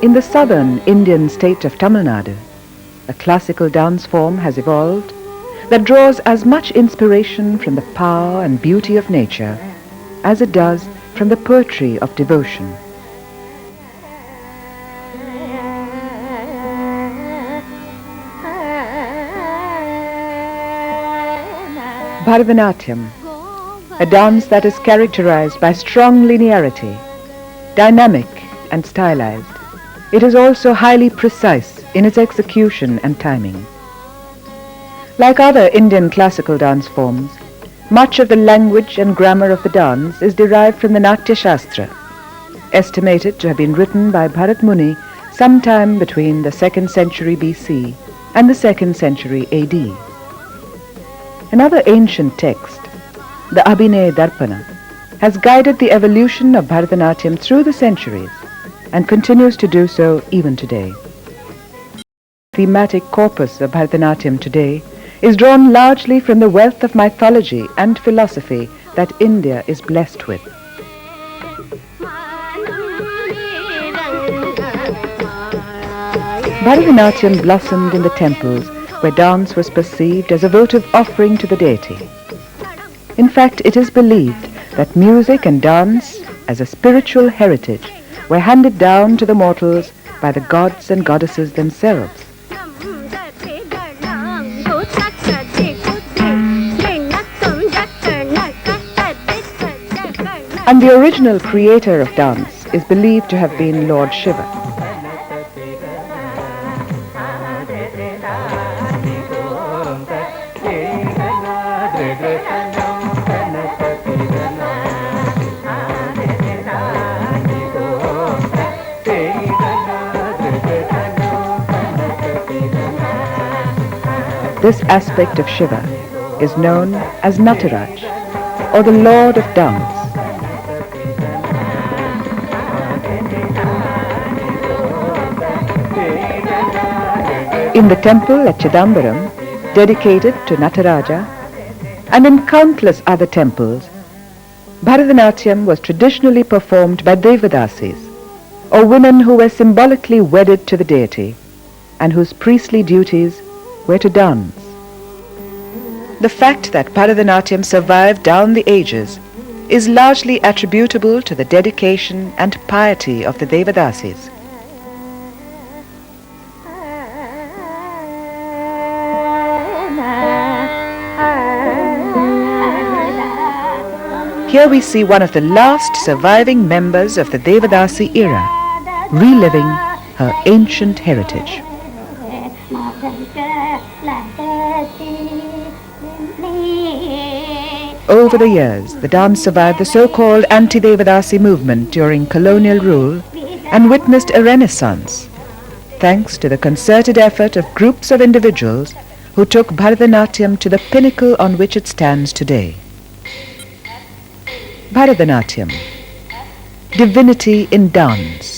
In the southern Indian state of Tamil Nadu, a classical dance form has evolved that draws as much inspiration from the power and beauty of nature as it does from the poetry of devotion. Bharatanatyam, a dance that is characterized by strong linearity, dynamic and stylized. It is also highly precise in its execution and timing. Like other Indian classical dance forms, much of the language and grammar of the dance is derived from the Natya Shastra, estimated to have been written by Bharat Muni sometime between the 2nd century BC and the 2nd century AD. Another ancient text, the Abhinay Darpana, has guided the evolution of Bharatanatyam through the centuries and continues to do so even today. The thematic corpus of Bharatanatyam today is drawn largely from the wealth of mythology and philosophy that India is blessed with. Bharatanatyam blossomed in the temples where dance was perceived as a votive offering to the deity. In fact, it is believed that music and dance, as a spiritual heritage, were handed down to the mortals by the gods and goddesses themselves. And the original creator of dance is believed to have been Lord Shiva. This aspect of Shiva is known as Nataraj, or the Lord of Dance. In the temple at Chidambaram, dedicated to Nataraja, and in countless other temples, Bharatanatyam was traditionally performed by Devadasis, or women who were symbolically wedded to the deity and whose priestly duties were to dance. The fact that Bharatanatyam survived down the ages is largely attributable to the dedication and piety of the Devadasis. Here we see one of the last surviving members of the Devadasi era, reliving her ancient heritage. Over the years, the dance survived the so-called anti-Devadasi movement during colonial rule and witnessed a renaissance, thanks to the concerted effort of groups of individuals who took Bharatanatyam to the pinnacle on which it stands today. Bharatanatyam, divinity in dance.